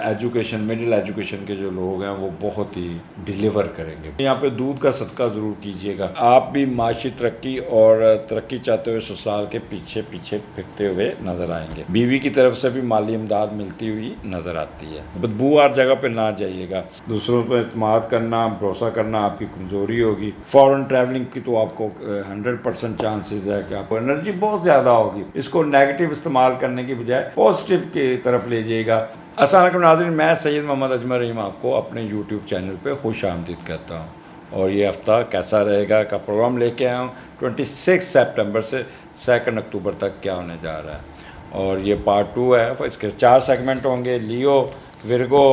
Education middle education کے جو لوگ ہیں وہ بہت ہی ڈیلیور کریں گے. یہاں پہ دودھ کا صدقہ ضرور کیجیے گا. آپ بھی معاشی ترقی اور ترقی چاہتے ہوئے سسرال کے پیچھے پھرتے ہوئے نظر آئیں گے. بیوی کی طرف سے بھی مالی امداد ملتی ہوئی نظر آتی ہے. بدبوار جگہ پہ نہ جائیے گا. دوسروں پر اعتماد کرنا، بھروسہ کرنا آپ کی کمزوری ہوگی. فورن ٹریولنگ کی تو آپ کو 100% چانسز ہے کہ آپ کو انرجی بہت زیادہ ہوگی. اس کو نیگیٹو استعمال کرنے کی بجائے پازیٹیو کی طرف لے جائے گا. السلام علیکم ناظرین، میں سید محمد اجمل رحیم آپ کو اپنے یوٹیوب چینل پہ خوش آمدید کہتا ہوں. اور یہ ہفتہ کیسا رہے گا کا پروگرام لے کے آیا ہوں. 26 سپٹمبر سے 2 اکتوبر تک کیا ہونے جا رہا ہے، اور یہ پارٹ 2 ہے. اس کے 4 سیگمنٹ ہوں گے: لیو، ورگو،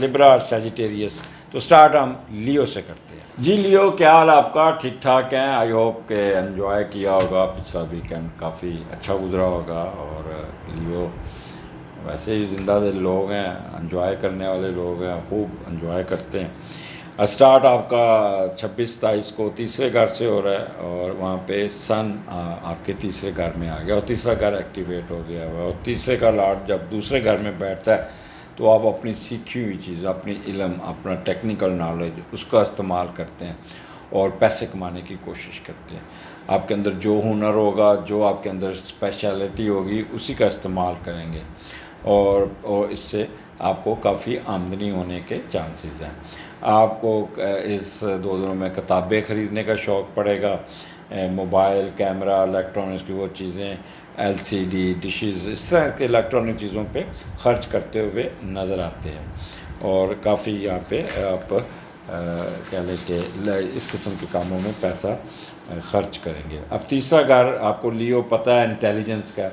لبرا اور سیجیٹیریس. تو سٹارٹ ہم لیو سے کرتے ہیں. جی لیو، کیا حال آپ کا؟ ٹھیک ٹھاک ہیں؟ آئی ہوپ کہ انجوائے کیا ہوگا. پچھلا ویکینڈ کافی اچھا گزرا ہوگا. اور لیو ویسے ہی زندہ دل لوگ ہیں، انجوائے کرنے والے لوگ ہیں، خوب انجوائے کرتے ہیں. اسٹارٹ آپ کا 26-27 کو تیسرے گھر سے ہو رہا ہے، اور وہاں پہ سن آپ کے تیسرے گھر میں آ گیا، اور تیسرا گھر ایکٹیویٹ ہو گیا ہوا. اور تیسرے کا لاٹ جب دوسرے گھر میں بیٹھتا ہے تو آپ اپنی سیکھی ہوئی چیز، اپنی علم، اپنا ٹیکنیکل نالج، اس کا استعمال کرتے ہیں اور پیسے کمانے کی کوشش کرتے ہیں. آپ کے اندر جو ہنر ہوگا، جو آپ کے اندر اسپیشلٹی ہوگی، اسی کا استعمال کریں گے، اور اس سے آپ کو کافی آمدنی ہونے کے چانسز ہیں. آپ کو اس 2 دنوں میں کتابیں خریدنے کا شوق پڑے گا. موبائل، کیمرہ، الیکٹرانکس کی وہ چیزیں، LCD ڈشز، اس طرح کے الیکٹرانک چیزوں پہ خرچ کرتے ہوئے نظر آتے ہیں، اور کافی یہاں پہ آپ کہہ لیں کہ اس قسم کے کاموں میں پیسہ خرچ کریں گے. اب تیسرا گھر آپ کو لیو پتہ ہے انٹیلیجنس کا،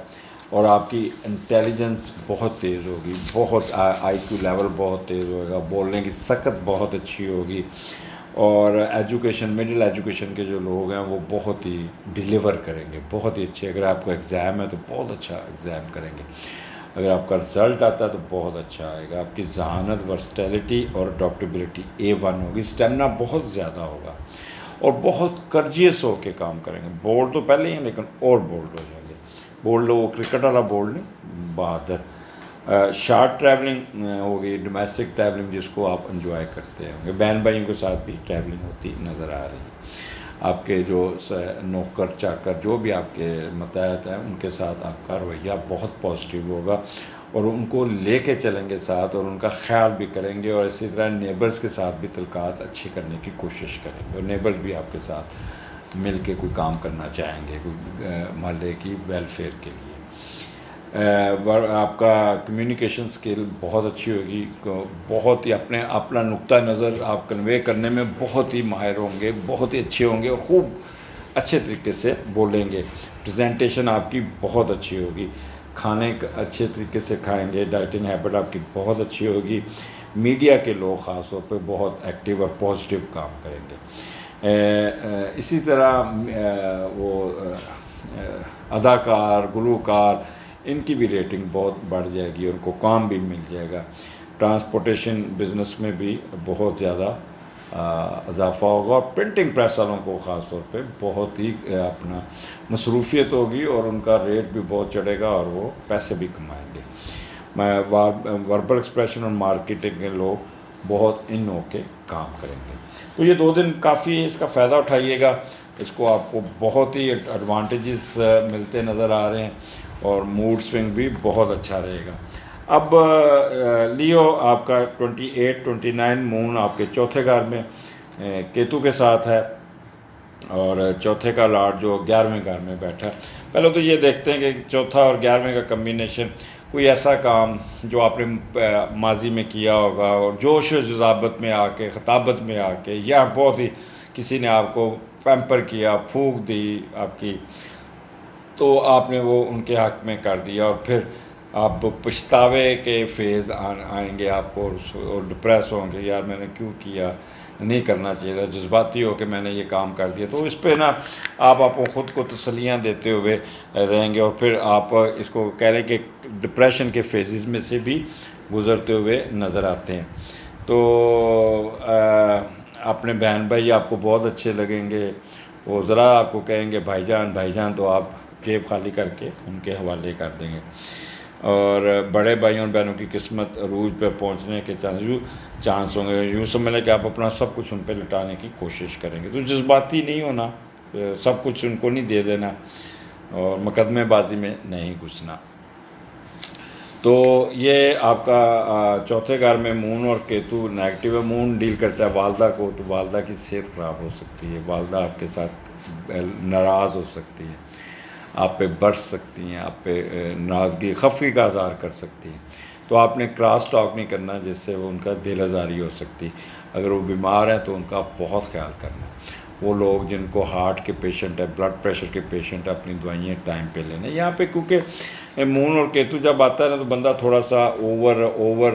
اور آپ کی انٹیلیجنس بہت تیز ہوگی، بہت IQ لیول بہت تیز ہوگا، بولنے کی سکت بہت اچھی ہوگی. اور ایجوکیشن مڈل ایجوکیشن کے جو لوگ ہیں وہ بہت ہی ڈیلیور کریں گے، بہت ہی اچھے. اگر آپ کو ایگزام ہے تو بہت اچھا ایگزام کریں گے. اگر آپ کا رزلٹ آتا ہے تو بہت اچھا آئے گا. آپ کی ذہانت، ورسٹیلٹی اور اڈاپٹیبلٹی A1 ہوگی. اسٹیمنا بہت زیادہ ہوگا، اور بہت کرجیس ہو کے کام کریں گے. بولڈ تو پہلے ہی ہیں، لیکن اور بولڈ ہو جائیں گے. بولڈ وہ کرکٹ والا بولڈ نہیں، بہادر. شارٹ ٹریولنگ ہوگی، ڈومیسٹک ٹریولنگ جس کو آپ انجوائے کرتے ہیں. بہن بھائیوں کے ساتھ بھی ٹریولنگ ہوتی نظر آ رہی ہے. آپ کے جو نوکر چاکر جو بھی آپ کے متحد ہیں، ان کے ساتھ آپ کا رویہ بہت پازیٹیو ہوگا، اور ان کو لے کے چلیں گے ساتھ، اور ان کا خیال بھی کریں گے. اور اسی طرح نیبرز کے ساتھ بھی تعلقات اچھی کرنے کی کوشش کریں گے، اور نیبرز بھی آپ کے ساتھ مل کے کوئی کام کرنا چاہیں گے، کوئی محلے کی ویلفیئر کے لیے. آپ کا کمیونیکیشن سکل بہت اچھی ہوگی، بہت ہی اپنا نقطہ نظر آپ کنوے کرنے میں بہت ہی ماہر ہوں گے، بہت ہی اچھے ہوں گے، اور خوب اچھے طریقے سے بولیں گے. پریزنٹیشن آپ کی بہت اچھی ہوگی. کھانے اچھے طریقے سے کھائیں گے. ڈائٹنگ ہیبٹ آپ کی بہت اچھی ہوگی. میڈیا کے لوگ خاص طور پہ بہت ایکٹیو اور پازیٹیو کام کریں گے. اسی طرح وہ اداکار، گلوکار، ان کی بھی ریٹنگ بہت بڑھ جائے گی، ان کو کام بھی مل جائے گا. ٹرانسپورٹیشن بزنس میں بھی بہت زیادہ اضافہ ہوگا، اور پرنٹنگ پریس والوں کو خاص طور پہ بہت ہی اپنا مصروفیت ہوگی، اور ان کا ریٹ بھی بہت چڑھے گا، اور وہ پیسے بھی کمائیں گے. وربل ایکسپریشن اور مارکیٹنگ کے لوگ بہت ان ہو کے کام کریں گے. تو یہ 2 دن کافی اس کا فائدہ اٹھائیے گا. اس کو آپ کو بہت ہی ایڈوانٹیجز ملتے نظر آ رہے ہیں، اور موڈ سوئنگ بھی بہت اچھا رہے گا. اب لیو آپ کا 28-29 مون آپ کے چوتھے گھر میں کیتو کے ساتھ ہے، اور چوتھے کا لاٹ جو 11ویں گھر میں بیٹھا. پہلے تو یہ دیکھتے ہیں کہ چوتھا اور 11ویں کا کمبینیشن، کوئی ایسا کام جو آپ نے ماضی میں کیا ہوگا، اور جوش و جذابت میں آ کے، خطابت میں آ کے، یا بہت ہی کسی نے آپ کو پیمپر کیا، پھونک دی آپ کی، تو آپ نے وہ ان کے حق میں کر دیا، اور پھر آپ پچھتاوے کے فیز آئیں گے آپ کو، اور ڈپریس ہوں گے، یار میں نے کیوں کیا، نہیں کرنا چاہیے تھا، جذباتی ہو کہ میں نے یہ کام کر دیا. تو اس پہ نا آپ خود کو تسلیاں دیتے ہوئے رہیں گے، اور پھر آپ اس کو کہہ لیں کہ ڈپریشن کے فیزز میں سے بھی گزرتے ہوئے نظر آتے ہیں. تو اپنے بہن بھائی آپ کو بہت اچھے لگیں گے. وہ ذرا آپ کو کہیں گے بھائی جان، تو آپ جیب خالی کر کے ان کے حوالے کر دیں گے. اور بڑے بھائیوں اور بہنوں کی قسمت عروج پہ پہنچنے کے چانس ہوں گے. یوں سمجھ لیں کہ آپ اپنا سب کچھ ان پہ لٹانے کی کوشش کریں گے. تو جذباتی نہیں ہونا, سب کچھ ان کو نہیں دے دینا, اور مقدمے بازی میں نہیں گھسنا. تو یہ آپ کا چوتھے گھر میں مون اور کیتو نیگیٹو ہے. مون ڈیل کرتا ہے والدہ کو, تو والدہ کی صحت خراب ہو سکتی ہے, والدہ آپ کے ساتھ ناراض ہو سکتی ہے, آپ پہ برس سکتی ہیں, آپ پہ ناراضگی خفگی کا اظہار کر سکتی ہیں. تو آپ نے کراس ٹاک نہیں کرنا جس سے وہ ان کا دل آزاری ہو سکتی. اگر وہ بیمار ہیں تو ان کا بہت خیال کرنا. وہ لوگ جن کو ہارٹ کے پیشنٹ ہے, بلڈ پریشر کے پیشنٹ ہے, اپنی دوائیاں ٹائم پہ لینا. یہاں پہ کیونکہ مون اور کیتو جب آتا ہے نا, تو بندہ تھوڑا سا اوور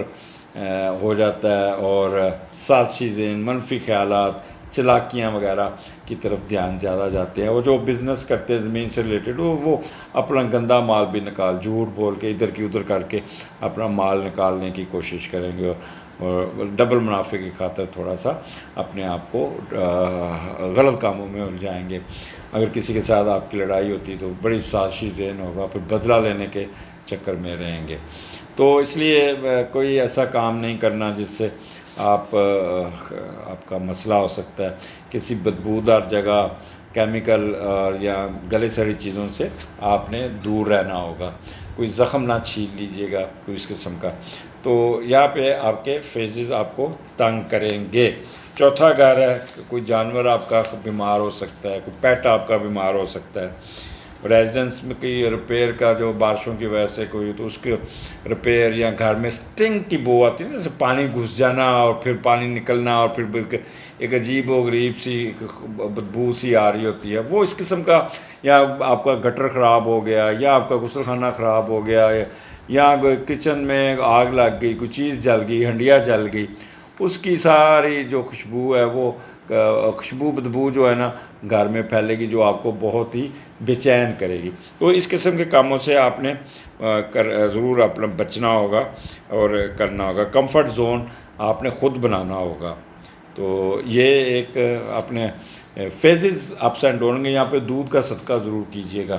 ہو جاتا ہے, اور سات چیزیں, منفی خیالات, چلاکیاں وغیرہ کی طرف دھیان زیادہ جاتے ہیں. وہ جو بزنس کرتے ہیں زمین سے ریلیٹڈ, وہ اپنا گندا مال بھی جھوٹ بول کے ادھر کی ادھر کر کے اپنا مال نکالنے کی کوشش کریں گے, اور ڈبل منافع کی خاطر تھوڑا سا اپنے آپ کو غلط کاموں میں الجھائیں گے. اگر کسی کے ساتھ آپ کی لڑائی ہوتی تو بڑی سازشی ذہن ہوگا, پھر بدلہ لینے کے چکر میں رہیں گے. تو اس لیے کوئی ایسا کام نہیں کرنا جس سے آپ کا مسئلہ ہو سکتا ہے. کسی بدبودار جگہ, کیمیکل یا گلے سڑی چیزوں سے آپ نے دور رہنا ہوگا. کوئی زخم نہ چھین لیجیے گا کوئی اس قسم کا. تو یہاں پہ آپ کے فیزز آپ کو تنگ کریں گے. چوتھا گھر ہے, کوئی جانور آپ کا بیمار ہو سکتا ہے, کوئی پیٹ آپ کا بیمار ہو سکتا ہے. ریزیڈنس میں کی ریپیئر کا جو بارشوں کی وجہ سے کوئی, تو اس کے ریپیئر, یا گھر میں سٹنگ کی بو آتی ہے نا, جیسے پانی گھس جانا اور پھر پانی نکلنا, اور پھر ایک عجیب و غریب سی بدبو سی آ رہی ہوتی ہے, وہ اس قسم کا. یا آپ کا گٹر خراب ہو گیا, یا آپ کا غسل خانہ خراب ہو گیا, یا کچن میں آگ لگ گئی, کوئی چیز جل گئی, ہنڈیا جل گئی, اس کی ساری جو خوشبو ہے, وہ خوشبو بدبو جو ہے نا گھر میں پھیلے گی, جو آپ کو بہت ہی بے چین کرے گی. تو اس قسم کے کاموں سے آپ نے ضرور اپنا بچنا ہوگا اور کرنا ہوگا. کمفرٹ زون آپ نے خود بنانا ہوگا. تو یہ ایک اپنے فیزز اپس اینڈ ڈاؤن گے. یہاں پہ دودھ کا صدقہ ضرور کیجیے گا,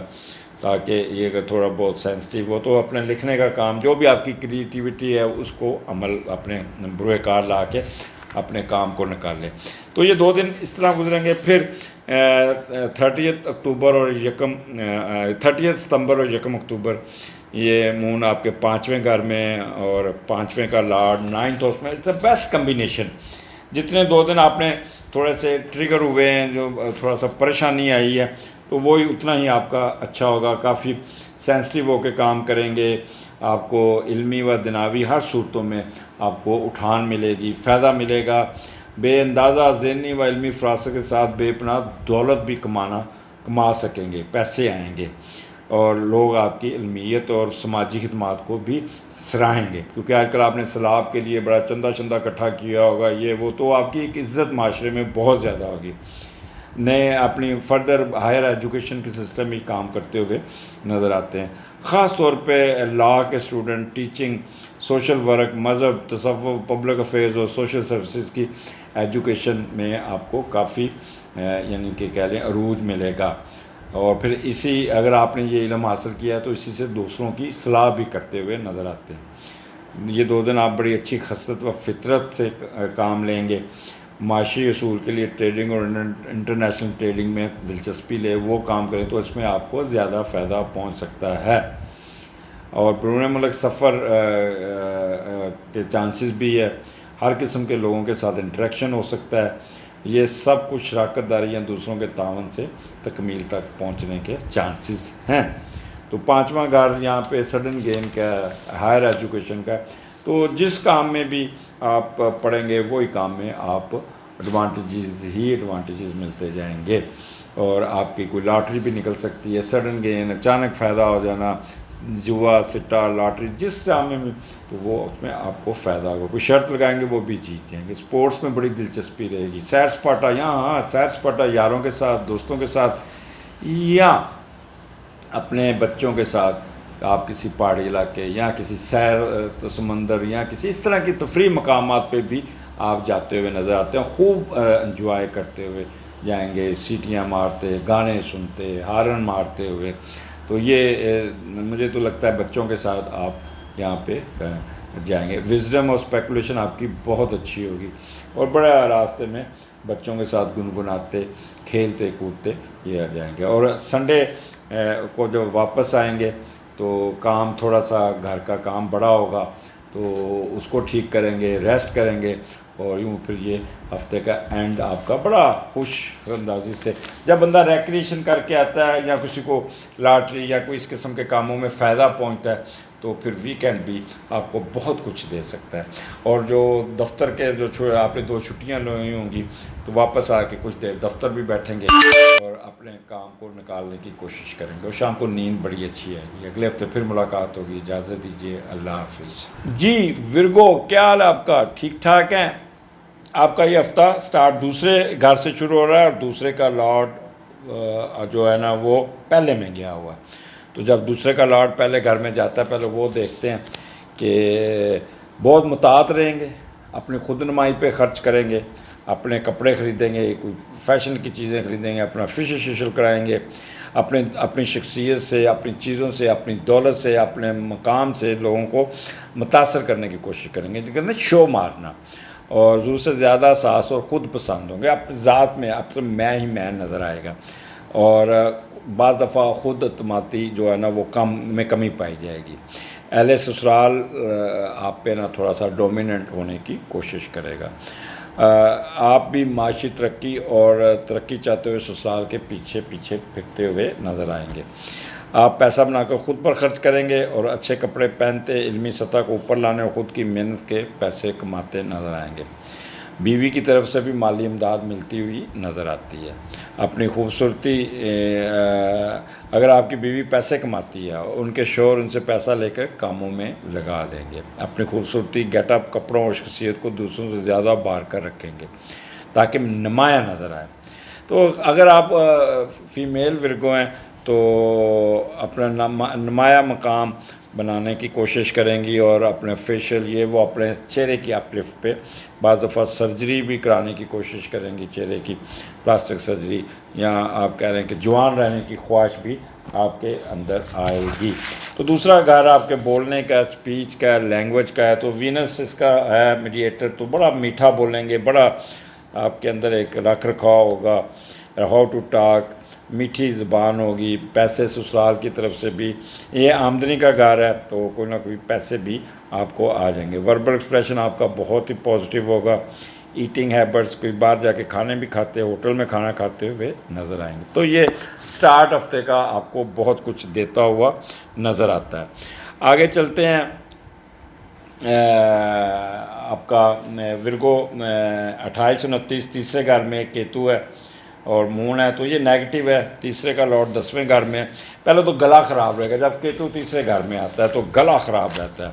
تاکہ یہ اگر تھوڑا بہت سینسٹیو ہو تو اپنے لکھنے کا کام, جو بھی آپ کی کریٹیوٹی ہے, اس کو عمل اپنے بروئے کار لا کے اپنے کام کو نکال لیں. تو یہ 2 دن اس طرح گزریں گے. پھر 30 اکتوبر اور 30 ستمبر اور 1 اکتوبر یہ مون آپ کے 5ویں گھر میں, اور 5ویں کا لارڈ 9th ہاؤس میں. It's a best combination. جتنے 2 دن آپ نے تھوڑے سے ٹریگر ہوئے ہیں, جو تھوڑا سا پریشانی آئی ہے, تو وہی اتنا ہی آپ کا اچھا ہوگا. کافی سینسٹیو ہو کے کام کریں گے. آپ کو علمی و دنیاوی ہر صورتوں میں آپ کو اٹھان ملے گی, فائدہ ملے گا. بے اندازہ ذہنی و علمی فراست کے ساتھ بے پناہ دولت بھی کما سکیں گے, پیسے آئیں گے, اور لوگ آپ کی علمیت اور سماجی خدمات کو بھی سراہیں گے. کیونکہ آج کل آپ نے سیلاب کے لیے بڑا چندہ اکٹھا کیا ہوگا, یہ وہ, تو آپ کی ایک عزت معاشرے میں بہت زیادہ ہوگی. نئے اپنی فردر ہائر ایجوکیشن کے سسٹم میں کام کرتے ہوئے نظر آتے ہیں. خاص طور پہ لاء کے اسٹوڈنٹ, ٹیچنگ, سوشل ورک, مذہب, تصوف, پبلک افیئرز اور سوشل سروسز کی ایجوکیشن میں آپ کو کافی یعنی کہ کہہ لیں عروج ملے گا. اور پھر اگر آپ نے یہ علم حاصل کیا ہے تو اسی سے دوسروں کی اصلاح بھی کرتے ہوئے نظر آتے ہیں. یہ 2 دن آپ بڑی اچھی خصلت و فطرت سے کام لیں گے. معاشی اصول کے لیے ٹریڈنگ اور انٹرنیشنل ٹریڈنگ میں دلچسپی لے, وہ کام کریں تو اس میں آپ کو زیادہ فائدہ پہنچ سکتا ہے. اور بیرون ملک سفر کے چانسز بھی ہے. ہر قسم کے لوگوں کے ساتھ انٹریکشن ہو سکتا ہے. یہ سب کچھ شراکت داری یا دوسروں کے تعاون سے تکمیل تک پہنچنے کے چانسز ہیں. تو 5واں گھر یہاں پہ سڈن گین کا, ہائر ایجوکیشن کا. تو جس کام میں بھی آپ پڑھیں گے وہی کام میں آپ ایڈوانٹیجز ملتے جائیں گے. اور آپ کی کوئی لاٹری بھی نکل سکتی ہے, سڈن گین, اچانک فائدہ ہو جانا, جوا, سٹا, لاٹری, جس کام میں تو وہ اس میں آپ کو فائدہ ہوگا. کوئی شرط لگائیں گے وہ بھی جیت جائیں گے. اسپورٹس میں بڑی دلچسپی رہے گی. سیر سپاٹا, یہاں سیر سپاٹا یاروں کے ساتھ, دوستوں کے ساتھ, یا اپنے بچوں کے ساتھ آپ کسی پہاڑی علاقے یا کسی سیر سمندر یا کسی اس طرح کی تفریح مقامات پہ بھی آپ جاتے ہوئے نظر آتے ہیں. خوب انجوائے کرتے ہوئے جائیں گے, سیٹیاں مارتے, گانے سنتے, ہارن مارتے ہوئے. تو یہ مجھے تو لگتا ہے بچوں کے ساتھ آپ یہاں پہ جائیں گے. وزڈم اور اسپیکولیشن آپ کی بہت اچھی ہوگی اور بڑا راستے میں بچوں کے ساتھ گنگناتے کھیلتے کودتے یہ آ جائیں گے. اور سنڈے کو جو واپس آئیں گے تو کام تھوڑا سا گھر کا کام بڑا ہوگا تو اس کو ٹھیک کریں گے, ریسٹ کریں گے, اور یوں پھر یہ ہفتے کا اینڈ آپ کا بڑا خوش اندازی سے. جب بندہ ریکریشن کر کے آتا ہے یا کسی کو لاٹری یا کوئی اس قسم کے کاموں میں فائدہ پہنچتا ہے تو پھر ویکینڈ بھی آپ کو بہت کچھ دے سکتا ہے. اور جو دفتر کے جو آپ نے 2 چھٹیاں لی ہوں گی تو واپس آ کے کچھ دیر دفتر بھی بیٹھیں گے اور اپنے کام کو نکالنے کی کوشش کریں گے, اور شام کو نیند بڑی اچھی آئے گی. اگلے ہفتے پھر ملاقات ہوگی. اجازت دیجیے, اللہ حافظ. جی ورگو, کیا حال ہے آپ کا؟ ٹھیک ٹھاک ہیں؟ آپ کا یہ ہفتہ سٹارٹ دوسرے گھر سے شروع ہو رہا ہے اور دوسرے کا لارڈ جو ہے نا وہ پہلے میں گیا ہوا ہے. تو جب دوسرے کا لارڈ پہلے گھر میں جاتا ہے پہلے وہ دیکھتے ہیں کہ بہت محتاط رہیں گے, اپنی خود نمائی پہ خرچ کریں گے, اپنے کپڑے خریدیں گے, کوئی فیشن کی چیزیں خریدیں گے, اپنا فیشل شیشل کرائیں گے, اپنی شخصیت سے, اپنی چیزوں سے, اپنی دولت سے, اپنے مقام سے لوگوں کو متاثر کرنے کی کوشش کریں گے, کہتے ہیں شو مارنا, اور ضرور سے زیادہ ساس اور خود پسند ہوں گے. اپنی ذات میں اکثر میں ہی میں نظر آئے گا, اور بعض دفعہ خود اعتمادی جو ہے نا وہ کمی پائی جائے گی. اہل سسرال آپ پہ نا تھوڑا سا ڈومیننٹ ہونے کی کوشش کرے گا. آپ بھی معاشی ترقی اور ترقی چاہتے ہوئے سسرال کے پیچھے پھرتے ہوئے نظر آئیں گے. آپ پیسہ بنا کر خود پر خرچ کریں گے اور اچھے کپڑے پہنتے علمی سطح کو اوپر لانے اور خود کی محنت کے پیسے کماتے نظر آئیں گے. بیوی کی طرف سے بھی مالی امداد ملتی ہوئی نظر آتی ہے. اپنی خوبصورتی, اگر آپ کی بیوی پیسے کماتی ہے ان کے شوہر ان سے پیسہ لے کر کاموں میں لگا دیں گے. اپنی خوبصورتی, گیٹ اپ, کپڑوں اور شخصیت کو دوسروں سے زیادہ بار کر رکھیں گے تاکہ نمایاں نظر آئے. تو اگر آپ فیمیل ورگو ہیں تو اپنا نمایاں مقام بنانے کی کوشش کریں گی, اور اپنے فیشل یہ وہ اپنے چہرے کی اپ لفٹ پہ بعض دفعہ سرجری بھی کرانے کی کوشش کریں گی, چہرے کی پلاسٹک سرجری, یا آپ کہہ رہے ہیں کہ جوان رہنے کی خواہش بھی آپ کے اندر آئے گی. تو دوسرا گھر آپ کے بولنے کا, اسپیچ کا, لینگویج کا ہے. تو وینس اس کا ہے میڈیٹر, تو بڑا میٹھا بولیں گے, بڑا آپ کے اندر ایک رکھ رکھاؤ ہوگا, ہاؤ ٹو ٹاک, میٹھی زبان ہوگی. پیسے سسرال کی طرف سے بھی, یہ آمدنی کا گھر ہے تو کوئی نہ کوئی پیسے بھی آپ کو آ جائیں گے. وربل ایکسپریشن آپ کا بہت ہی پازیٹیو ہوگا. ایٹنگ ہیبٹس, کوئی باہر جا کے کھانے بھی کھاتے, ہوٹل میں کھانا کھاتے ہوئے نظر آئیں گے. تو یہ سٹارٹ ہفتے کا آپ کو بہت کچھ دیتا ہوا نظر آتا ہے. آگے چلتے ہیں. آپ کا ورگو 28 29 تیسرے گھر میں کیتو ہے اور مون ہے, تو یہ نیگیٹو ہے. تیسرے کا لارڈ 10ویں گھر میں. پہلے تو گلا خراب رہے گا, جب کیتو تیسرے گھر میں آتا ہے تو گلا خراب رہتا ہے.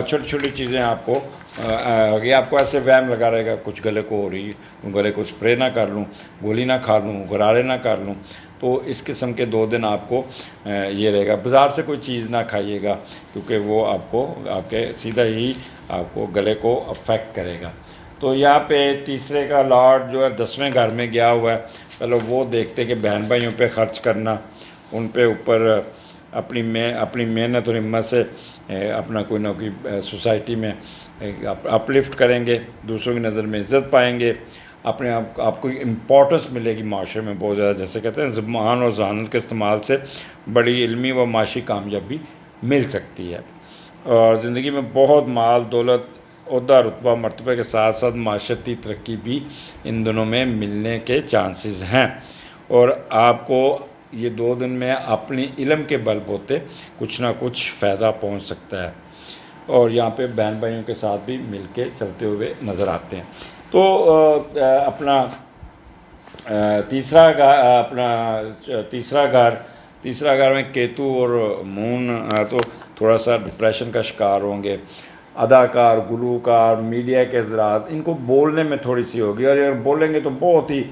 چھوٹی چھوٹی چیزیں آپ کو ایسے وہم لگا رہے گا, کچھ گلے کو ہو رہی, گلے کو اسپرے نہ کر لوں, گولی نہ کھا لوں, غرارے نہ کر لوں. تو اس قسم کے 2 دن آپ کو یہ رہے گا. بازار سے کوئی چیز نہ کھائیے گا کیونکہ وہ آپ کے سیدھا ہی آپ کو گلے کو افیکٹ کرے گا. تو یہاں پہ تیسرے کا لارڈ جو ہے 10ویں گھر میں گیا ہوا ہے. پہلے وہ دیکھتے کہ بہن بھائیوں پہ خرچ کرنا, ان پہ اوپر اپنی محنت اور ہمت سے اپنا کوئی نہ کوئی سوسائٹی میں اپ لفٹ کریں گے, دوسروں کی نظر میں عزت پائیں گے, اپنے آپ کو امپورٹنس ملے گی معاشرے میں بہت زیادہ. جیسے کہتے ہیں زبان اور ذہانت کے استعمال سے بڑی علمی و معاشی کامیابی مل سکتی ہے, اور زندگی میں بہت مال دولت, عہدہ رتبہ مرتبہ کے ساتھ ساتھ معاشرتی ترقی بھی ان دنوں میں ملنے کے چانسز ہیں. اور آپ کو یہ 2 دن میں اپنی علم کے بل بوتے کچھ نہ کچھ فائدہ پہنچ سکتا ہے, اور یہاں پہ بہن بھائیوں کے ساتھ بھی مل کے چلتے ہوئے نظر آتے ہیں. تو اپنا تیسرا گھر میں کیتو اور مون, تو تھوڑا سا ڈپریشن کا شکار ہوں گے. اداکار, گلوکار, میڈیا کے حضرات, ان کو بولنے میں تھوڑی سی ہوگی, اور اگر بولیں گے تو بہت ہی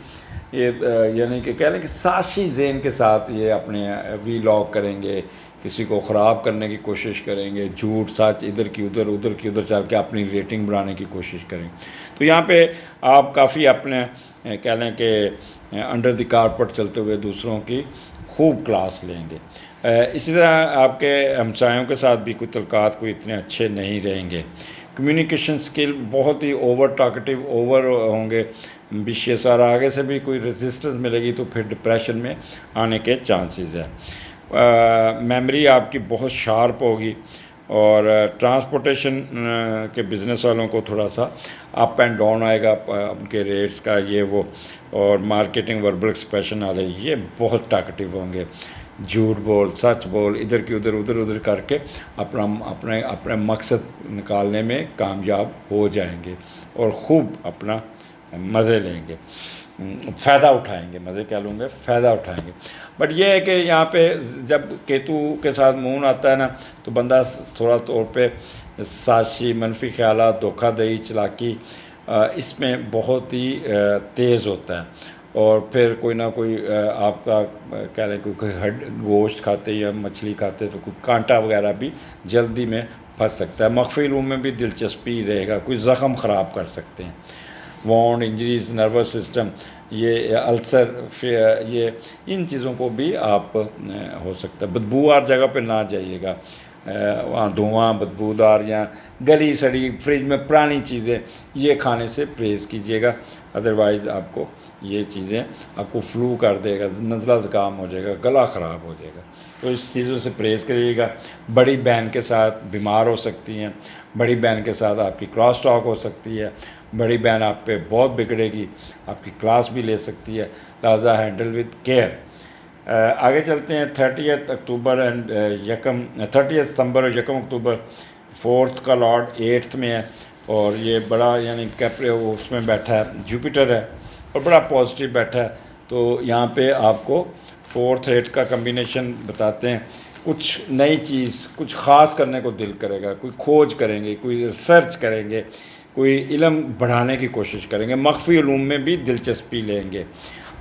یعنی کہ کہہ لیں کہ سازشی ذہن کے ساتھ یہ اپنے وی لاگ کریں گے, کسی کو خراب کرنے کی کوشش کریں گے, جھوٹ سچ ادھر کی ادھر چل کے اپنی ریٹنگ بڑھانے کی کوشش کریں. تو یہاں پہ آپ کافی اپنے کہہ لیں کہ انڈر دی کارپٹ چلتے ہوئے دوسروں کی خوب کلاس لیں گے. اسی طرح آپ کے ہمسایوں کے ساتھ بھی کوئی تعلقات کوئی اتنے اچھے نہیں رہیں گے. کمیونیکیشن سکل بہت ہی اوور ٹاکٹیو اوور ہوں گے. 20 سال آگے سے بھی کوئی ریزسٹنس ملے گی تو پھر ڈپریشن میں آنے کے چانسز ہے. میموری آپ کی بہت شارپ ہوگی. اور ٹرانسپورٹیشن کے بزنس والوں کو تھوڑا سا اپ اینڈ ڈاؤن آئے گا ان کے ریٹس کا یہ وہ. اور مارکیٹنگ وربل ایکسپریشن والے یہ بہت ٹاکٹیو ہوں گے. جھوٹ بول سچ بول ادھر کی ادھر کر کے اپنے مقصد نکالنے میں کامیاب ہو جائیں گے اور خوب اپنا مزے لیں گے, فائدہ اٹھائیں گے. مزے کیا لوں گے, فائدہ اٹھائیں گے. بٹ یہ ہے کہ یہاں پہ جب کیتو کے ساتھ مون آتا ہے نا تو بندہ تھوڑا طور پہ سازشی منفی خیالات دھوکہ دہی چالاکی اس میں بہت ہی تیز ہوتا ہے. اور پھر کوئی نہ کوئی آپ کا کہہ لیں کوئی گوشت کھاتے یا مچھلی کھاتے تو کوئی کانٹا وغیرہ بھی جلدی میں پھنس سکتا ہے. مخفی علوم میں بھی دلچسپی رہے گا, کوئی زخم خراب کر سکتے ہیں. وانڈ انجریز نروس سسٹم یہ السر یہ ان چیزوں کو بھی آپ ہو سکتا ہے. بدبوار جگہ پہ نہ جائیے گا, وہاں دھواں بدبودار یا گلی سڑی فریج میں پرانی چیزیں یہ کھانے سے پرہیز کیجیے گا. ادروائز آپ کو یہ چیزیں آپ کو فلو کر دے گا, نزلہ زکام ہو جائے گا, گلا خراب ہو جائے گا. تو اس چیزوں سے پرہیز کریے گا. بڑی بہن کے ساتھ بیمار ہو سکتی ہیں, بڑی بہن کے ساتھ آپ کی کراس ٹاک ہو سکتی ہے, بڑی بہن آپ پہ بہت بگڑے گی, آپ کی کلاس بھی لے سکتی ہے, لہٰذا ہینڈل وتھ کیئر. آگے چلتے ہیں 30 اکتوبر اینڈ 30 ستمبر اور 1 اکتوبر. 4th کا لارڈ 8th میں ہے اور یہ بڑا یعنی اس میں بیٹھا ہے, جوپیٹر ہے اور بڑا پازیٹیو بیٹھا ہے. تو یہاں پہ آپ کو 4th 8 کا کمبینیشن بتاتے ہیں. کچھ نئی چیز کچھ خاص کرنے کو دل کرے گا, کوئی کھوج کریں گے, کوئی ریسرچ کریں گے, کوئی علم بڑھانے کی کوشش کریں گے, مخفی علوم میں بھی دلچسپی لیں گے.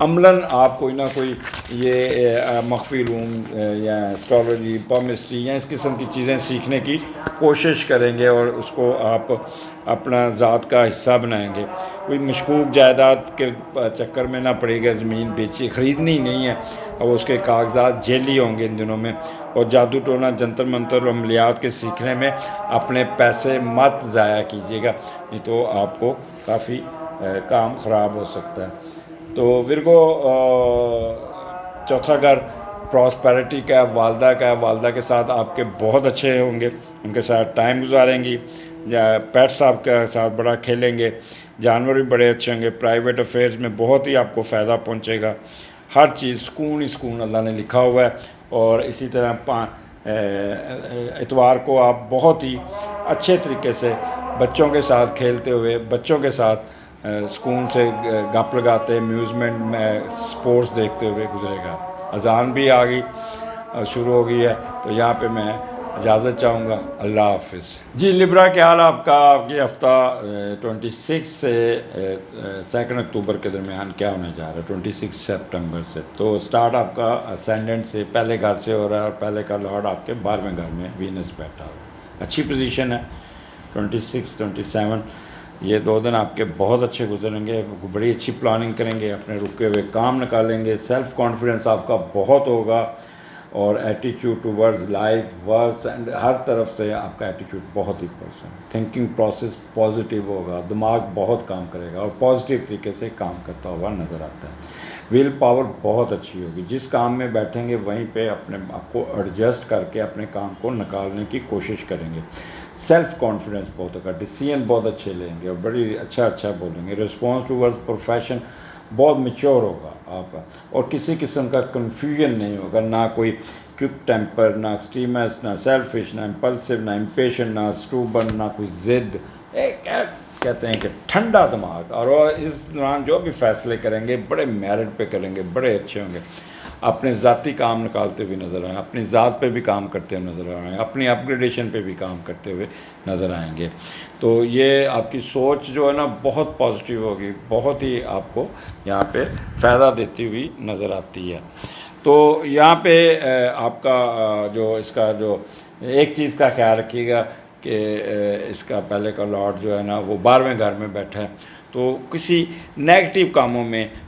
عملاً آپ کوئی نہ کوئی یہ مخفی علوم یا اسٹرالوجی پامسٹری یا اس قسم کی چیزیں سیکھنے کی کوشش کریں گے اور اس کو آپ اپنا ذات کا حصہ بنائیں گے. کوئی مشکوک جائیداد کے چکر میں نہ پڑے گا, زمین بیچی خریدنی نہیں ہے اور اس کے کاغذات جیلی ہوں گے ان دنوں میں. اور جادو ٹونا جنتر منتر اور عملیات کے سیکھنے میں اپنے پیسے مت ضائع کیجیے گا, نہیں تو آپ کو کافی کام خراب ہو سکتا ہے. تو ورگو چوتھا گھر پراسپیرٹی کا ہے, والدہ کا ہے. والدہ کے ساتھ آپ کے بہت اچھے ہوں گے, ان کے ساتھ ٹائم گزاریں گی, پیٹس آپ کے ساتھ بڑا کھیلیں گے, جانور بھی بڑے اچھے ہوں گے. پرائیویٹ افیئرز میں بہت ہی آپ کو فائدہ پہنچے گا. ہر چیز سکون ہی سکون اللہ نے لکھا ہوا ہے. اور اسی طرح اتوار کو آپ بہت ہی اچھے طریقے سے بچوں کے ساتھ کھیلتے ہوئے, بچوں کے ساتھ سکون سے گپ لگاتے میوزمنٹ میں سپورٹس دیکھتے ہوئے گزرے گا. اذان بھی آ گئی شروع ہو گئی ہے تو یہاں پہ میں اجازت چاہوں گا. اللہ حافظ. جی لبرا کیا حال آپ کا؟ آپ کی ہفتہ 26 سے 2 اکتوبر کے درمیان کیا ہونے جا رہا ہے؟ 26 سپٹمبر سے. تو سٹارٹ آپ کا اسینڈنٹ سے پہلے گھر سے ہو رہا ہے اور پہلے کا لارڈ آپ کے 12ویں گھر میں وینس بیٹھا ہوا ہے. اچھی پوزیشن ہے. 26 27 یہ 2 دن آپ کے بہت اچھے گزریں گے. بڑی اچھی پلاننگ کریں گے, اپنے رکے ہوئے کام نکالیں گے. سیلف کانفیڈنس آپ کا بہت ہوگا اور attitude towards life works and ہر طرف سے آپ کا ایٹیٹیوڈ بہت ہی تھنکنگ پروسیس پازیٹیو ہوگا. دماغ بہت کام کرے گا اور پازیٹیو طریقے سے کام کرتا ہوا نظر آتا ہے. ویل پاور بہت اچھی ہوگی. جس کام میں بیٹھیں گے وہیں پہ اپنے آپ کو ایڈجسٹ کر کے اپنے کام کو نکالنے کی کوشش کریں گے. سیلف کانفیڈنس بہت ہوگا. ڈیسیژن بہت اچھے لیں گے اور بڑی اچھا بولیں گے. رسپانس ٹوورڈز پروفیشن بہت میچور ہوگا آپ کا اور کسی قسم کا کنفیوژن نہیں ہوگا. نہ کوئی کوئک ٹیمپر, نہ ایکسٹریمسٹ, نہ سیلفش, نہ امپلسو, نہ امپیشنٹ, نہ اسٹوبن, نہ کوئی ضد. کہتے ہیں کہ ٹھنڈا دماغ. اور اس دوران جو بھی فیصلے کریں گے بڑے میرٹ پہ کریں گے, بڑے اچھے ہوں گے. اپنے ذاتی کام نکالتے ہوئے نظر آئیں, اپنی ذات پہ بھی کام کرتے ہوئے نظر آئیں, اپنی اپ گریڈیشن پہ بھی کام کرتے ہوئے نظر آئیں گے. تو یہ آپ کی سوچ جو ہے نا بہت پازیٹیو ہوگی, بہت ہی آپ کو یہاں پہ فائدہ دیتی ہوئی نظر آتی ہے. تو یہاں پہ آپ کا اس کا جو ایک چیز کا خیال رکھیے گا کہ اس کا پہلے کا لارڈ جو ہے نا وہ 12ویں گھر میں بیٹھا ہے. تو کسی نیگیٹو کاموں میں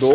2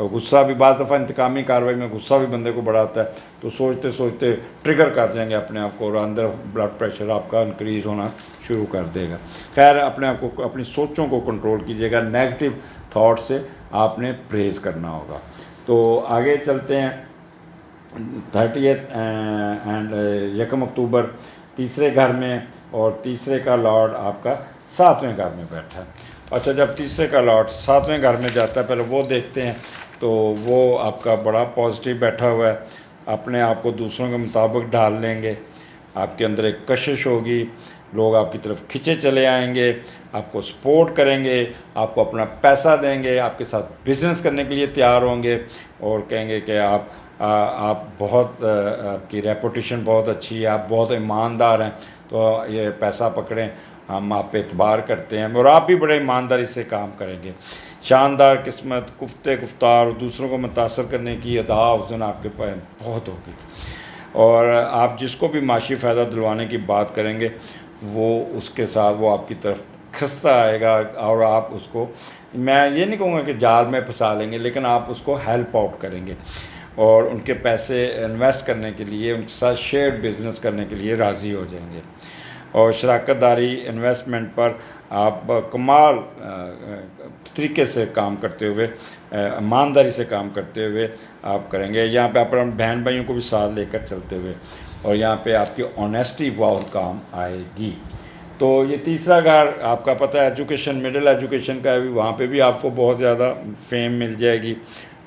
اور غصہ بھی بعض دفعہ انتقامی کارروائی میں غصہ بھی بندے کو بڑھاتا ہے، تو سوچتے سوچتے ٹریگر کر دیں گے اپنے آپ کو، اور اندر بلڈ پریشر آپ کا انکریز ہونا شروع کر دے گا۔ خیر اپنے آپ کو، اپنی سوچوں کو کنٹرول کیجیے گا، نیگیٹو تھاٹ سے آپ نے پرہیز کرنا ہوگا۔ تو آگے چلتے ہیں 30th اینڈ 1 اکتوبر تیسرے گھر میں، اور تیسرے کا لارڈ آپ کا 7ویں گھر میں بیٹھا ہے۔ اچھا، جب تیسرے کا لارڈ 7ویں گھر میں جاتا ہے، پہلے وہ دیکھتے ہیں، تو وہ آپ کا بڑا پازیٹیو بیٹھا ہوا ہے، اپنے آپ کو دوسروں کے مطابق ڈھال لیں گے، آپ کے اندر ایک کشش ہوگی، لوگ آپ کی طرف کھنچے چلے آئیں گے، آپ کو سپورٹ کریں گے، آپ کو اپنا پیسہ دیں گے، آپ کے ساتھ بزنس کرنے کے لیے تیار ہوں گے، اور کہیں گے کہ آپ بہت، آپ کی ریپوٹیشن بہت اچھی ہے، آپ بہت ایماندار ہیں، تو یہ پیسہ پکڑیں، ہم آپ پہ اعتبار کرتے ہیں، اور آپ بھی بڑے ایمانداری سے کام کریں گے۔ شاندار قسمت، گفتار اور دوسروں کو متاثر کرنے کی ادا اس دن آپ کے پاس بہت ہوگی، اور آپ جس کو بھی معاشی فائدہ دلوانے کی بات کریں گے، وہ اس کے ساتھ وہ آپ کی طرف کھنستا آئے گا، اور آپ اس کو، میں یہ نہیں کہوں گا کہ جال میں پھنسا لیں گے، لیکن آپ اس کو ہیلپ آؤٹ کریں گے، اور ان کے پیسے انویسٹ کرنے کے لیے، ان کے ساتھ شیئرڈ بزنس کرنے کے لیے راضی ہو جائیں گے، اور شراکت داری انویسٹمنٹ پر آپ کمال طریقے سے کام کرتے ہوئے، ایمانداری سے کام کرتے ہوئے آپ کریں گے، یہاں پہ اپنے بہن بھائیوں کو بھی ساتھ لے کر چلتے ہوئے، اور یہاں پہ آپ کی آنیسٹی بہت کام آئے گی۔ تو یہ تیسرا گھر آپ کا پتہ ہے ایجوکیشن، مڈل ایجوکیشن کا ہے، وہاں پہ بھی آپ کو بہت زیادہ فیم مل جائے گی،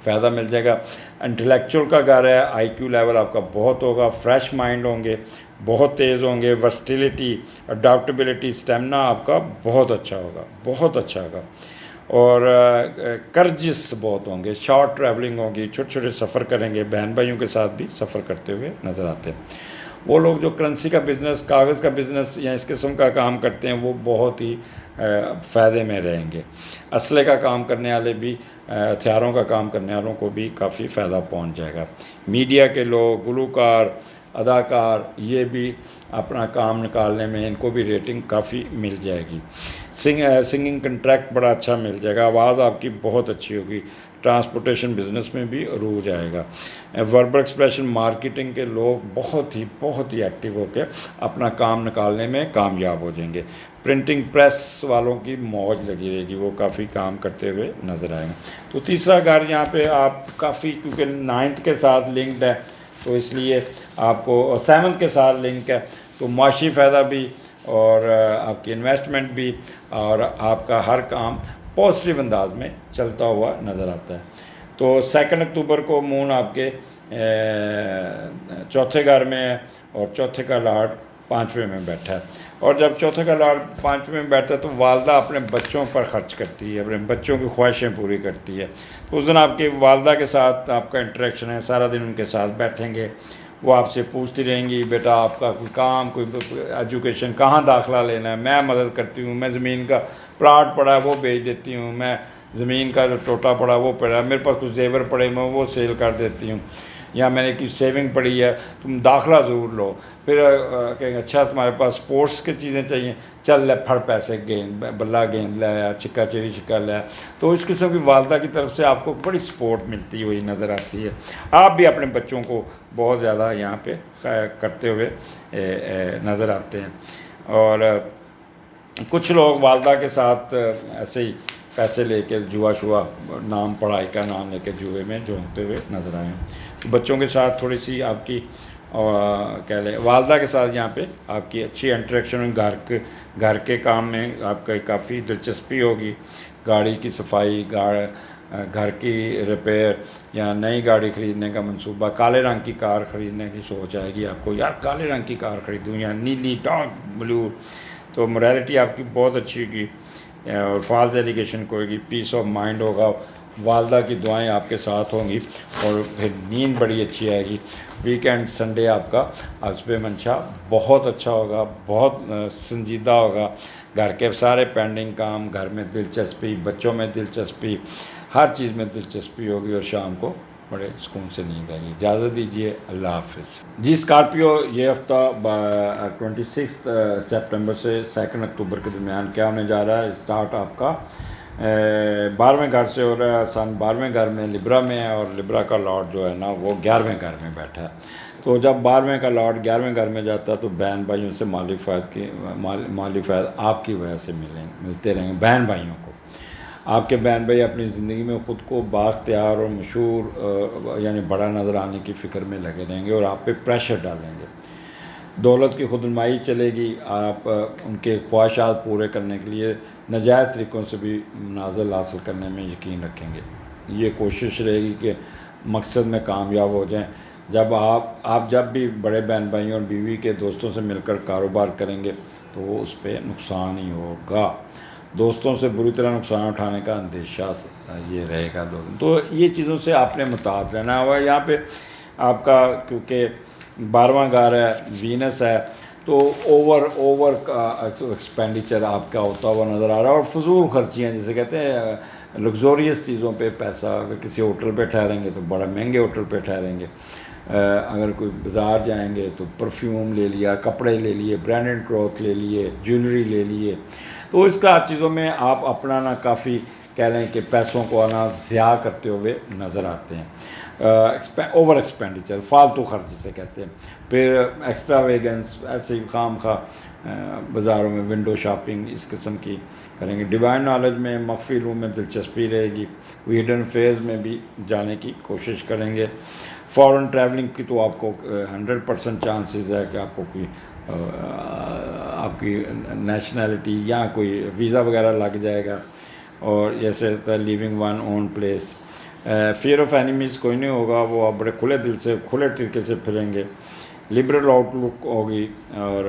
فائدہ مل جائے گا۔ انٹلیکچوئل کا گھر ہے، آئی کیو لیول آپ کا بہت ہوگا، فریش مائنڈ ہوں گے، بہت تیز ہوں گے، ورسٹیلیٹی، اڈاپٹیبلٹی، اسٹیمنا آپ کا بہت اچھا ہوگا، بہت اچھا ہوگا، اور کرجس بہت ہوں گے، شارٹ ٹریولنگ ہوگی، چھوٹے چھوٹے سفر کریں گے، بہن بھائیوں کے ساتھ بھی سفر کرتے ہوئے نظر آتے ہیں۔ وہ لوگ جو کرنسی کا بزنس، کاغذ کا بزنس یا اس قسم کا کام کرتے ہیں، وہ بہت ہی فائدے میں رہیں گے۔ اسلحے کا کام کرنے والے بھی، ہتھیاروں کا کام کرنے والوں کو بھی کافی فائدہ پہنچ جائے گا۔ میڈیا کے لوگ، گلوکار، اداکار، یہ بھی اپنا کام نکالنے میں ان کو بھی ریٹنگ کافی مل جائے گی۔ سنگنگ کنٹریکٹ بڑا اچھا مل جائے گا، آواز آپ کی بہت اچھی ہوگی، ٹرانسپورٹیشن بزنس میں بھی عروج آئے گا۔ وربل ایکسپریشن مارکیٹنگ کے لوگ بہت ہی ایکٹیو ہو کے اپنا کام نکالنے میں کامیاب ہو جائیں گے۔ پرنٹنگ پریس والوں کی موج لگی رہے گی، وہ کافی کام کرتے ہوئے نظر آئیں گے۔ تو تیسرا گھر یہاں پہ آپ کافی، کیونکہ 9th کے ساتھ لنکڈ ہے، تو اس لیے آپ کو 7th کے ساتھ لنک ہے، تو معاشی فائدہ بھی، اور آپ کی انویسٹمنٹ بھی، اور آپ کا ہر کام پازیٹیو انداز میں چلتا ہوا نظر آتا ہے۔ تو 2 اکتوبر کو مون آپ کے چوتھے گھر میں ہے، اور چوتھے کا لارڈ 5ویں میں بیٹھا ہے، اور جب چوتھے کا لارڈ 5ویں میں بیٹھا ہے تو والدہ اپنے بچوں پر خرچ کرتی ہے، اپنے بچوں کی خواہشیں پوری کرتی ہے، تو اس دن آپ کی والدہ کے ساتھ آپ کا انٹریکشن ہے، سارا دن ان کے ساتھ بیٹھیں گے، وہ آپ سے پوچھتی رہیں گی، بیٹا آپ کا کوئی کام، کوئی ایجوکیشن، کہاں داخلہ لینا ہے، میں مدد کرتی ہوں، میں زمین کا پلاٹ پڑا ہے وہ بیچ دیتی ہوں، میں زمین کا جو ٹوٹا پڑا وہ پڑا ہے، میرے پاس کچھ زیور پڑے میں وہ سیل کر دیتی ہوں، یا میں نے کی سیونگ پڑی ہے، تم داخلہ ضرور لو۔ پھر کہیں گے اچھا تمہارے پاس اسپورٹس کی چیزیں چاہیے، چل لے پھڑ پیسے، گیند، بلہ گیند لے آیا، چھکا چڑی چھکا لے آیا۔ تو اس قسم کی والدہ کی طرف سے آپ کو بڑی سپورٹ ملتی ہوئی نظر آتی ہے۔ آپ بھی اپنے بچوں کو بہت زیادہ یہاں پہ کرتے ہوئے نظر آتے ہیں، اور کچھ لوگ والدہ کے ساتھ ایسے ہی پیسے لے کے جوا شوا، نام پڑھائی کا نام لے کے جوئے میں جھونکتے ہوئے نظر آئے ہیں۔ تو بچوں کے ساتھ تھوڑی سی آپ کی، کہہ لیں والدہ کے ساتھ یہاں پہ آپ کی اچھی انٹریکشن، گھر کے کام میں آپ کا کافی دلچسپی ہوگی، گاڑی کی صفائی، گھر کی ریپیئر، یا نئی گاڑی خریدنے کا منصوبہ، کالے رنگ کی کار خریدنے کی سوچ آئے گی آپ کو، یار کالے رنگ کی کار خریدوں، یا نیلی، ڈارک بلو، تو موریلٹی آپ کی بہت اچھی ہوگی، اور فالس ایلیگیشن کو ہوگی، پیس آف مائنڈ ہوگا، والدہ کی دعائیں آپ کے ساتھ ہوں گی، اور پھر نیند بڑی اچھی آئے گی۔ ویکینڈ سنڈے آپ کا حسب منشا بہت اچھا ہوگا، بہت سنجیدہ ہوگا، گھر کے سارے پینڈنگ کام، گھر میں دلچسپی، بچوں میں دلچسپی، ہر چیز میں دلچسپی ہوگی، اور شام کو بڑے سکون سے نیند آئے گی. اجازت دیجیے, اللہ حافظ. جی اسکارپیو, یہ ہفتہ 26 سپٹمبر سے 2 اکتوبر کے درمیان کیا ہونے جا رہا ہے. اسٹارٹ آپ کا 12ویں گھر سے ہو رہا ہے. سن 12ویں گھر میں لبرا میں ہے, اور لبرا کا لارڈ جو ہے نا وہ 11ویں گھر میں بیٹھا ہے. تو جب 12ویں کا لارڈ 11ویں گھر میں جاتا ہے تو بہن بھائیوں سے مالی فائد آپ کی وجہ سے ملتے رہیں گے. بہن بھائیوں کو, آپ کے بہن بھائی اپنی زندگی میں خود کو بااختیار اور مشہور یعنی بڑا نظر آنے کی فکر میں لگے رہیں گے, اور آپ پہ پریشر ڈالیں گے. دولت کی خود نمائی چلے گی. آپ ان کے خواہشات پورے کرنے کے لیے ناجائز طریقوں سے بھی منازل حاصل کرنے میں یقین رکھیں گے. یہ کوشش رہے گی کہ مقصد میں کامیاب ہو جائیں. جب آپ جب بھی بڑے بہن بھائیوں اور بیوی کے دوستوں سے مل کر کاروبار کریں گے تو وہ اس پہ نقصان ہی ہوگا. دوستوں سے بری طرح نقصان اٹھانے کا اندیشہ یہ رہے گا. تو یہ چیزوں سے آپ نے محتاط رہنا ہوگا. یہاں پہ آپ کا کیونکہ 12واں گھر ہے, وینس ہے, تو اوور کا ایکسپینڈیچر آپ کا ہوتا ہوا نظر آ رہا ہے, اور فضول خرچیاں جسے کہتے ہیں لگزوریس چیزوں پہ پیسہ. اگر کسی ہوٹل پہ ٹھہریں گے تو بڑا مہنگے ہوٹل پہ ٹھہریں گے. اگر کوئی بازار جائیں گے تو پرفیوم لے لیا, کپڑے لے لیے, برانڈڈ کلوتھ لے لیے, جیولری لے لیے. تو اس کا چیزوں میں آپ اپنا نا کافی کہہ لیں کہ پیسوں کو آنا ضیاع کرتے ہوئے نظر آتے ہیں. اوور ایکسپینڈیچر, فالتو خرچ جسے کہتے ہیں. پھر ایکسٹرا ویگنس, ایسے ہی خام خواہ بازاروں میں ونڈو شاپنگ اس قسم کی کریں گے. ڈیوائن نالج میں, مخفی علوم میں دلچسپی رہے گی. ہڈن فیز میں بھی جانے کی کوشش کریں گے. فورن ٹریولنگ کی تو آپ کو 100% چانسز ہے کہ آپ کو کوئی آپ کی نیشنلٹی یا کوئی ویزا وغیرہ لگ جائے گا. اور جیسے ہوتا ہے living one own place. Fear of enemies کوئی نہیں ہوگا, وہ آپ بڑے کھلے دل سے کھلے طریقے سے پھریں گے. لبرل آؤٹ لک ہوگی, اور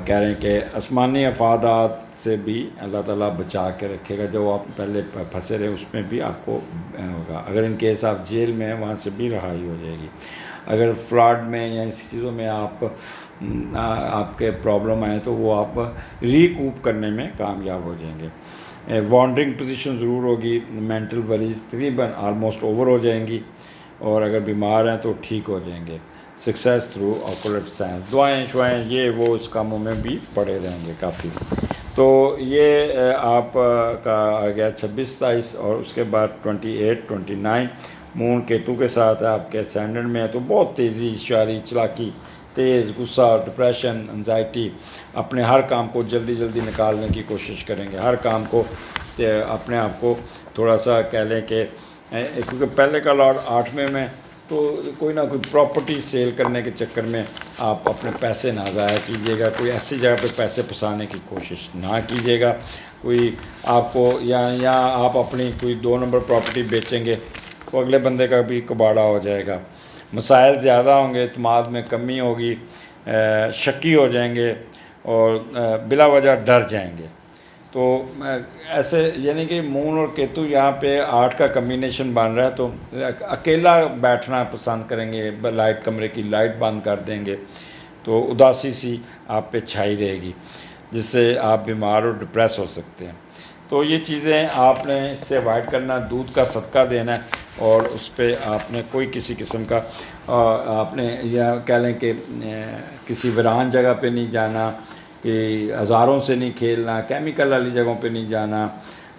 کہہ رہے ہیں کہ آسمانی افادات سے بھی اللہ تعالیٰ بچا کے رکھے گا. جو آپ پہلے پھنسے رہے اس میں بھی آپ کو ہوگا. اگر ان کیس آپ جیل میں ہیں وہاں سے بھی رہائی ہو جائے گی. اگر فراڈ میں یا اس چیزوں میں آپ کے پرابلم آئے تو وہ آپ ریکوپ کرنے میں کامیاب ہو جائیں گے. وانڈرنگ پوزیشن ضرور ہوگی. مینٹل وریز تقریباً آلموسٹ اوور ہو جائیں گی, اور اگر بیمار ہیں تو ٹھیک ہو جائیں گے. سکسیس تھرو آکولٹ سائنس, دعائیں شوائیں یہ وہ اس کاموں میں بھی پڑے رہیں گے کافی. تو یہ آپ کا آ گیا 26 27, اور اس کے بعد 28 29 مون کیتو کے ساتھ ہے آپ کے اسینڈنٹ میں ہے. تو بہت تیزی, شعاری, چلاکی, تیز غصہ, ڈپریشن, انزائٹی, اپنے ہر کام کو جلدی نکالنے کی کوشش کریں گے. ہر کام کو اپنے آپ کو تھوڑا سا کہہ لیں کہ کیونکہ پہلے کا لارڈ 8ویں میں, تو کوئی نہ کوئی پراپرٹی سیل کرنے کے چکر میں آپ اپنے پیسے نہ ضائع کیجیے گا. کوئی ایسی جگہ پہ پیسے پھنسانے کی کوشش نہ کیجیے گا. کوئی آپ کو یا آپ اپنی کوئی 2 نمبر پراپرٹی بیچیں گے تو اگلے بندے کا بھی کباڑا ہو جائے گا. مسائل زیادہ ہوں گے, اعتماد میں کمی ہوگی, شکی ہو جائیں گے, اور بلا وجہ ڈر جائیں گے. تو ایسے یعنی کہ مون اور کیتو یہاں پہ 8 کا کمبینیشن بن رہا ہے, تو اکیلا بیٹھنا پسند کریں گے. لائٹ, کمرے کی لائٹ بند کر دیں گے تو اداسی سی آپ پہ چھائی رہے گی, جس سے آپ بیمار اور ڈپریس ہو سکتے ہیں. تو یہ چیزیں آپ نے اس سے اوائڈ کرنا. دودھ کا صدقہ دینا ہے, اور اس پہ آپ نے کوئی کسی قسم کا آپ نے یا کہہ لیں کہ کسی ویران جگہ پہ نہیں جانا, کہ ہزاروں سے نہیں کھیلنا, کیمیکل والی جگہوں پہ نہیں جانا,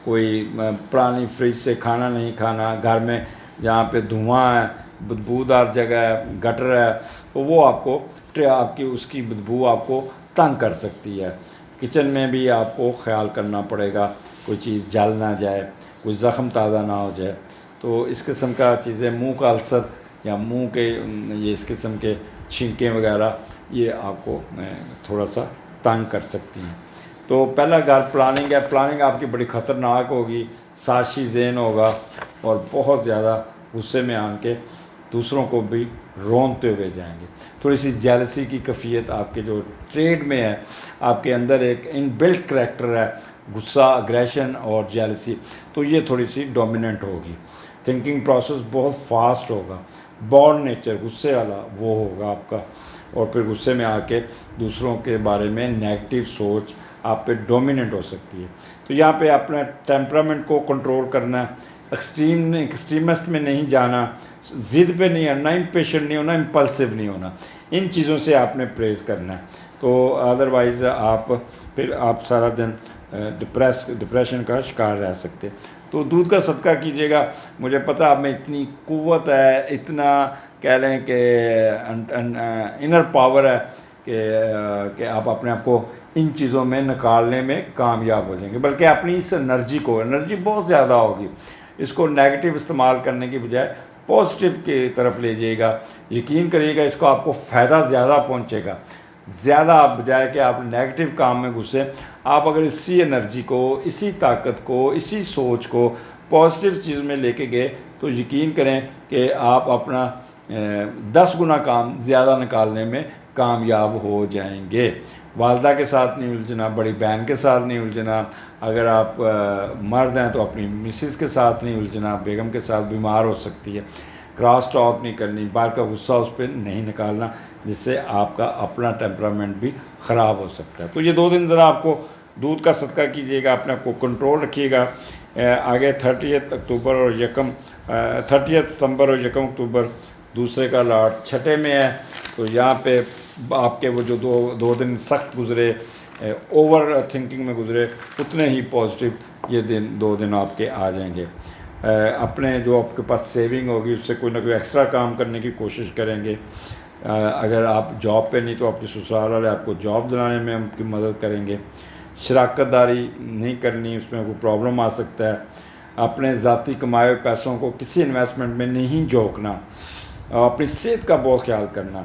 کوئی پرانی فریج سے کھانا نہیں کھانا. گھر میں جہاں پہ دھواں ہے, بدبودار جگہ ہے, گٹر ہے, تو وہ آپ کی اس کی بدبو آپ کو تنگ کر سکتی ہے. کچن میں بھی آپ کو خیال کرنا پڑے گا کوئی چیز جل نہ جائے, کوئی زخم تازہ نہ ہو جائے. تو اس قسم کا چیزیں, منہ کا السر یا منہ کے یہ اس قسم کے چھینکیں وغیرہ, یہ آپ کو تھوڑا سا تنگ کر سکتی ہیں. تو پہلا گھر پلاننگ ہے. پلاننگ آپ کی بڑی خطرناک ہوگی, سازشی ذہن ہوگا, اور بہت زیادہ غصے میں آن کے دوسروں کو بھی رونتے ہوئے جائیں گے. تھوڑی سی جیلسی کی کیفیت آپ کے جو ٹریڈ میں ہے, آپ کے اندر ایک ان بلٹ کریکٹر ہے, غصہ, اگریشن اور جیلسی, تو یہ تھوڑی سی ڈومیننٹ ہوگی. تھنکنگ پروسیس بہت فاسٹ ہوگا، بورن نیچر غصے والا وہ ہوگا آپ کا، اور پھر غصے میں آ کے دوسروں کے بارے میں نیگیٹو سوچ آپ پہ ڈومیننٹ ہو سکتی ہے۔ تو یہاں پہ اپنا ٹیمپرامنٹ کو کنٹرول کرنا ہے، ایکسٹریمسٹ میں نہیں جانا، ضد پہ نہیں آنا، امپیشنٹ نہیں ہونا، امپلسو نہیں ہونا، ان چیزوں سے آپ نے پریز کرنا ہے۔ تو ادروائز پھر آپ سارا دن ڈپریشن کا شکار رہ سکتے۔ تو دودھ کا صدقہ کیجیے گا۔ مجھے پتہ آپ میں اتنی قوت ہے، اتنا کہہ لیں کہ انر پاور ہے کہ آپ اپنے آپ کو ان چیزوں میں نکالنے میں کامیاب ہو جائیں گے، بلکہ اپنی اس انرجی بہت زیادہ ہوگی، اس کو نیگیٹو استعمال کرنے کی بجائے پازیٹیو کی طرف لے جائے گا۔ یقین کریے گا اس کو آپ کو فائدہ زیادہ پہنچے گا، زیادہ آپ بجائے کہ آپ نیگیٹو کام میں گھسیں، آپ اگر اسی انرجی کو، اسی طاقت کو، اسی سوچ کو پازیٹیو چیز میں لے کے گئے تو یقین کریں کہ آپ اپنا 10 گنا کام زیادہ نکالنے میں کامیاب ہو جائیں گے۔ والدہ کے ساتھ نہیں الجھنا، بڑی بہن کے ساتھ نہیں الجھنا، اگر آپ مرد ہیں تو اپنی مسز کے ساتھ نہیں الجھنا، بیگم کے ساتھ بیمار ہو سکتی ہے، کراس ٹاک نہیں کرنی، باہر کا غصہ اس پہ نہیں نکالنا، جس سے آپ کا اپنا ٹیمپرامنٹ بھی خراب ہو سکتا ہے۔ تو یہ 2 دن ذرا آپ کو دودھ کا صدقہ کیجیے گا، اپنے آپ کو کنٹرول رکھیے گا۔ آگے 30 ستمبر اور 1 اکتوبر دوسرے کا لاٹ چھٹے میں ہے، تو یہاں پہ آپ کے وہ جو 2 دن سخت گزرے، اوور تھنکنگ میں گزرے، اتنے ہی پازیٹیو یہ 2 دن آپ کے آ جائیں گے۔ اپنے جو آپ کے پاس سیونگ ہوگی اس سے کوئی نہ کوئی ایکسٹرا کام کرنے کی کوشش کریں گے۔ اگر آپ جاب پہ نہیں تو آپ کے سسرال والے آپ کو جاب دلانے میں آپ کی مدد کریں گے۔ شراکت داری نہیں کرنی، اس میں کوئی پرابلم آ سکتا ہے۔ اپنے ذاتی کمائے ہوئے پیسوں کو کسی انویسٹمنٹ میں نہیں جھونکنا، اپنی صحت کا بہت خیال کرنا۔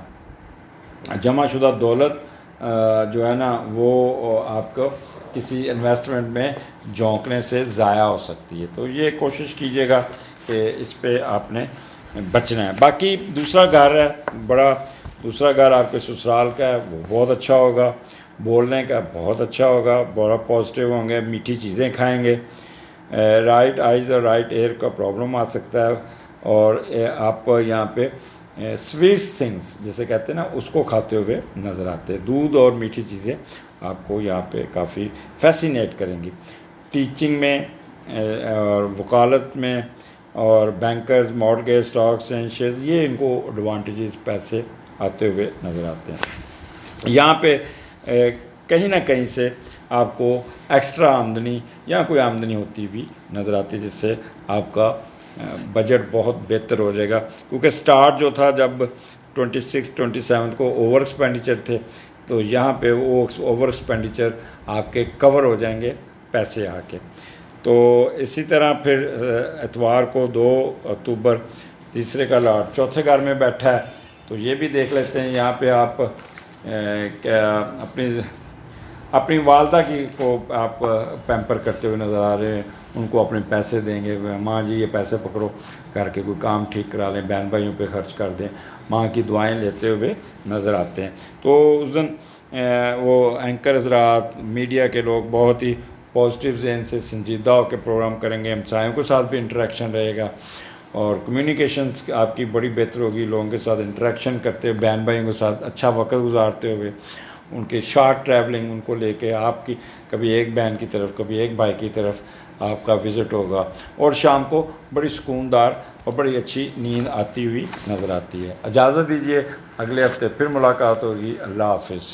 جمع شدہ دولت جو ہے نا وہ آپ کو کسی انویسٹمنٹ میں جھونکنے سے ضائع ہو سکتی ہے، تو یہ کوشش کیجیے گا کہ اس پہ آپ نے بچنا ہے۔ باقی دوسرا گھر ہے، دوسرا گھر آپ کے سسرال کا ہے، وہ بہت اچھا ہوگا، بولنے کا بہت اچھا ہوگا، بہت پازیٹیو ہوں گے، میٹھی چیزیں کھائیں گے۔ رائٹ آئیز اور رائٹ ایئر کا پرابلم آ سکتا ہے، اور آپ یہاں پہ سویٹس تھنگس جیسے کہتے ہیں نا اس کو کھاتے ہوئے نظر آتے ہیں۔ دودھ اور میٹھی چیزیں آپ کو یہاں پہ کافی فیسینیٹ کریں گی۔ ٹیچنگ میں اور وکالت میں اور bankers, mortgage, stocks and shares, یہ ان کو ایڈوانٹیجز پیسے آتے ہوئے نظر آتے ہیں۔ یہاں پہ کہیں نہ کہیں سے آپ کو ایکسٹرا آمدنی یا کوئی آمدنی ہوتی بھی نظر آتی ہے، جس سے آپ کا بجٹ بہت بہتر ہو جائے گا، کیونکہ سٹارٹ جو تھا جب 26-27 کو اوور ایکسپینڈیچر تھے، تو یہاں پہ وہ اوور ایکسپینڈیچر آپ کے کور ہو جائیں گے پیسے آ کے۔ تو اسی طرح پھر اتوار کو 2 اکتوبر تیسرے کا لاٹ چوتھے گھر میں بیٹھا ہے، تو یہ بھی دیکھ لیتے ہیں۔ یہاں پہ آپ اپنی والدہ کو آپ پیمپر کرتے ہوئے نظر آ رہے ہیں، ان کو اپنے پیسے دیں گے، ماں جی یہ پیسے پکڑو، کر کے کوئی کام ٹھیک کرا لیں، بہن بھائیوں پہ خرچ کر دیں، ماں کی دعائیں لیتے ہوئے نظر آتے ہیں۔ تو اس دن وہ اینکر حضرات، میڈیا کے لوگ بہت ہی پازیٹیو ذہن سے سنجیدہ ہو کے پروگرام کریں گے، ہمسایوں کے ساتھ بھی انٹریکشن رہے گا، اور کمیونیکیشنز آپ کی بڑی بہتر ہوگی، لوگوں کے ساتھ انٹریکشن کرتے ہوئے، بہن بھائیوں کے ساتھ اچھا وقت گزارتے ہوئے، ان کے شارٹ ٹریولنگ ان کو لے کے آپ کی کبھی ایک بہن کی طرف کبھی ایک بھائی کی طرف آپ کا وزٹ ہوگا، اور شام کو بڑی سکون دار اور بڑی اچھی نیند آتی ہوئی نظر آتی ہے۔ اجازت دیجیے، اگلے ہفتے پھر ملاقات ہوگی۔ اللہ حافظ۔